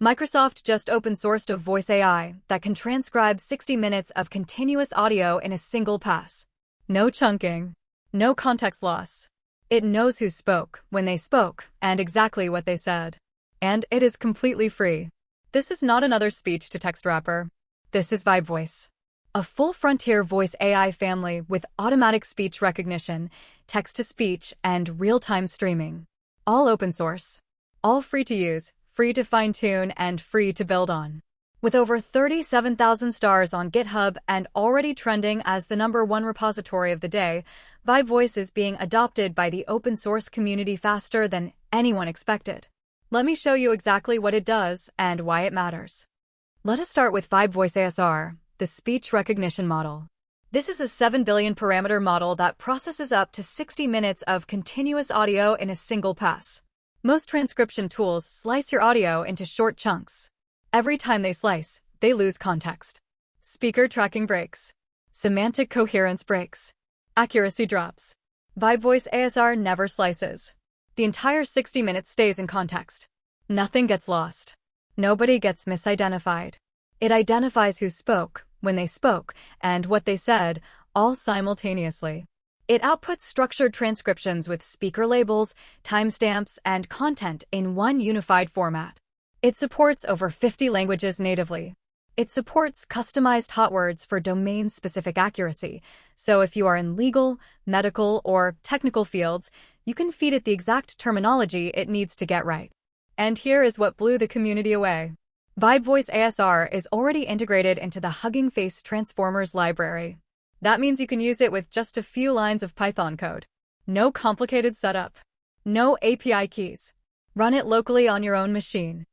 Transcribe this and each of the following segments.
Microsoft just open-sourced a voice AI that can transcribe 60 minutes of continuous audio in a single pass. No chunking, no context loss. It knows who spoke, when they spoke, and exactly what they said. And it is completely free. This is not another speech-to-text wrapper. This is VibeVoice, a full frontier voice AI family with automatic speech recognition, text-to-speech, and real-time streaming. All open source, all free to use, free to fine-tune, and free to build on. With over 37,000 stars on GitHub and already trending as the #1 repository of the day, VibeVoice is being adopted by the open-source community faster than anyone expected. Let me show you exactly what it does and why it matters. Let us start with VibeVoice ASR, the speech recognition model. This is a 7 billion parameter model that processes up to 60 minutes of continuous audio in a single pass. Most transcription tools slice your audio into short chunks. Every time they slice, they lose context. Speaker tracking breaks. Semantic coherence breaks. Accuracy drops. VibeVoice ASR never slices. The entire 60 minutes stays in context. Nothing gets lost. Nobody gets misidentified. It identifies who spoke, when they spoke, and what they said, all simultaneously. It outputs structured transcriptions with speaker labels, timestamps, and content in one unified format. It supports over 50 languages natively. It supports customized hotwords for domain-specific accuracy, so if you are in legal, medical, or technical fields, you can feed it the exact terminology it needs to get right. And here is what blew the community away. VibeVoice ASR is already integrated into the Hugging Face Transformers library. That means you can use it with just a few lines of Python code. No complicated setup. No API keys. Run it locally on your own machine.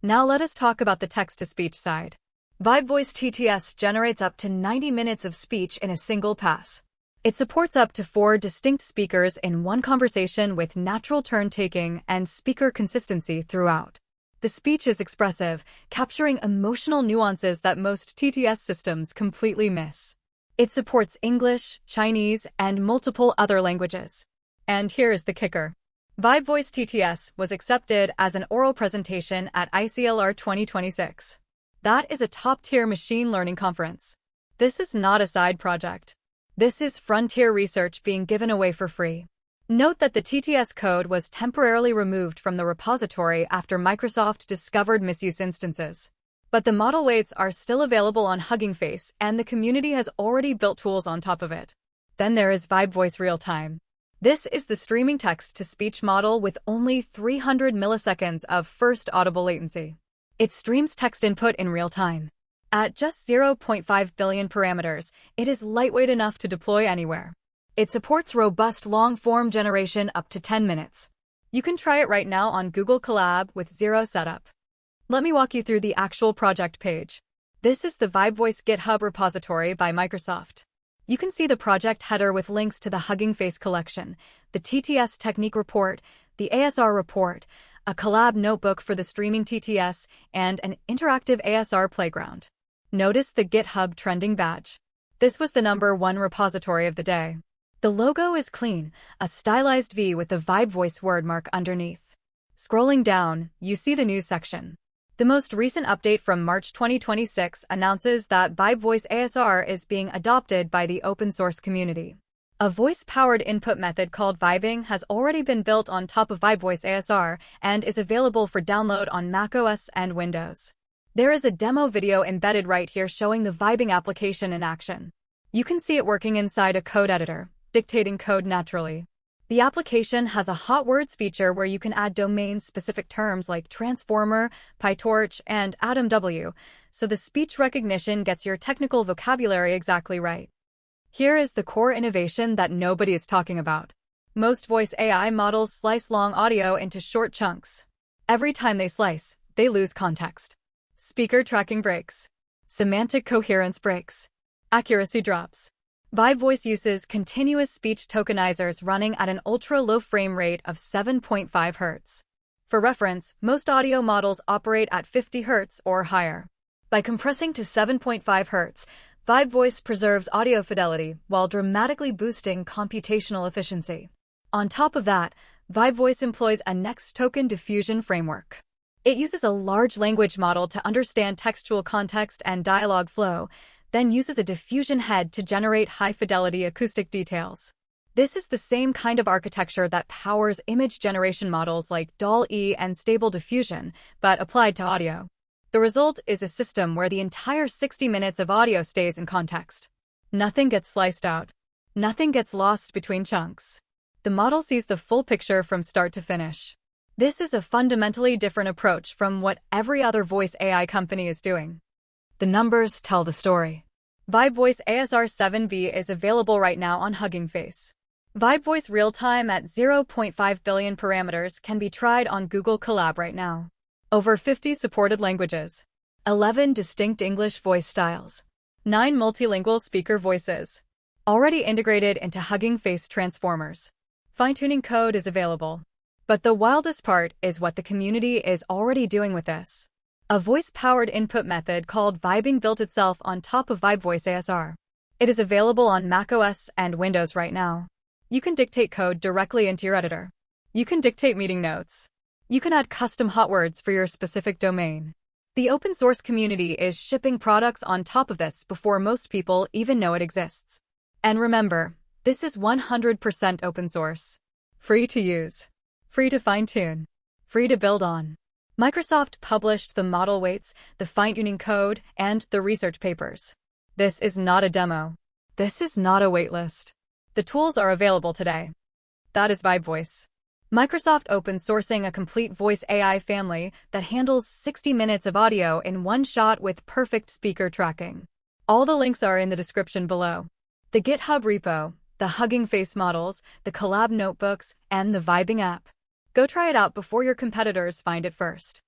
Now let us talk about the text-to-speech side. VibeVoice TTS generates up to 90 minutes of speech in a single pass. It supports up to 4 distinct speakers in one conversation with natural turn-taking and speaker consistency throughout. The speech is expressive, capturing emotional nuances that most TTS systems completely miss. It supports English, Chinese, and multiple other languages. And here is the kicker. VibeVoice TTS was accepted as an oral presentation at ICLR 2026. That is a top-tier machine learning conference. This is not a side project. This is frontier research being given away for free. Note that the TTS code was temporarily removed from the repository after Microsoft discovered misuse instances. But the model weights are still available on Hugging Face, and the community has already built tools on top of it. Then there is VibeVoice Realtime. This is the streaming text-to-speech model with only 300 milliseconds of first audible latency. It streams text input in real time. At just 0.5 billion parameters, it is lightweight enough to deploy anywhere. It supports robust long-form generation up to 10 minutes. You can try it right now on Google Colab with zero setup. Let me walk you through the actual project page. This is the VibeVoice GitHub repository by Microsoft. You can see the project header with links to the Hugging Face collection, the TTS technique report, the ASR report, a collab notebook for the streaming TTS, and an interactive ASR playground. Notice the GitHub trending badge. This was the #1 repository of the day. The logo is clean, a stylized V with the VibeVoice wordmark underneath. Scrolling down, you see the news section. The most recent update from March 2026 announces that VibeVoice ASR is being adopted by the open-source community. A voice-powered input method called vibing has already been built on top of VibeVoice ASR and is available for download on macOS and Windows. There is a demo video embedded right here showing the vibing application in action. You can see it working inside a code editor, dictating code naturally. The application has a hotwords feature where you can add domain-specific terms like transformer, PyTorch, and AtomW, so the speech recognition gets your technical vocabulary exactly right. Here is the core innovation that nobody is talking about. Most voice AI models slice long audio into short chunks. Every time they slice, they lose context. Speaker tracking breaks. Semantic coherence breaks. Accuracy drops. VibeVoice uses continuous speech tokenizers running at an ultra-low frame rate of 7.5 Hz. For reference, most audio models operate at 50 Hz or higher. By compressing to 7.5 Hz, VibeVoice preserves audio fidelity while dramatically boosting computational efficiency. On top of that, VibeVoice employs a next token diffusion framework. It uses a large language model to understand textual context and dialogue flow, then uses a diffusion head to generate high-fidelity acoustic details. This is the same kind of architecture that powers image generation models like DALL-E and Stable Diffusion, but applied to audio. The result is a system where the entire 60 minutes of audio stays in context. Nothing gets sliced out. Nothing gets lost between chunks. The model sees the full picture from start to finish. This is a fundamentally different approach from what every other voice AI company is doing. The numbers tell the story. VibeVoice ASR 7V is available right now on Hugging Face. VibeVoice Realtime at 0.5 billion parameters can be tried on Google Colab right now. Over 50 supported languages. 11 distinct English voice styles. 9 multilingual speaker voices. Already integrated into Hugging Face transformers. Fine-tuning code is available. But the wildest part is what the community is already doing with this. A voice-powered input method called Vibing built itself on top of VibeVoice ASR. It is available on macOS and Windows right now. You can dictate code directly into your editor. You can dictate meeting notes. You can add custom hotwords for your specific domain. The open source community is shipping products on top of this before most people even know it exists. And remember, this is 100% open source. Free to use. Free to fine-tune. Free to build on. Microsoft published the model weights, the fine-tuning code, and the research papers. This is not a demo. This is not a waitlist. The tools are available today. That is VibeVoice. Microsoft open sourcing a complete voice AI family that handles 60 minutes of audio in one shot with perfect speaker tracking. All the links are in the description below. The GitHub repo, the Hugging Face models, the Collab notebooks, and the Vibing app. Go try it out before your competitors find it first.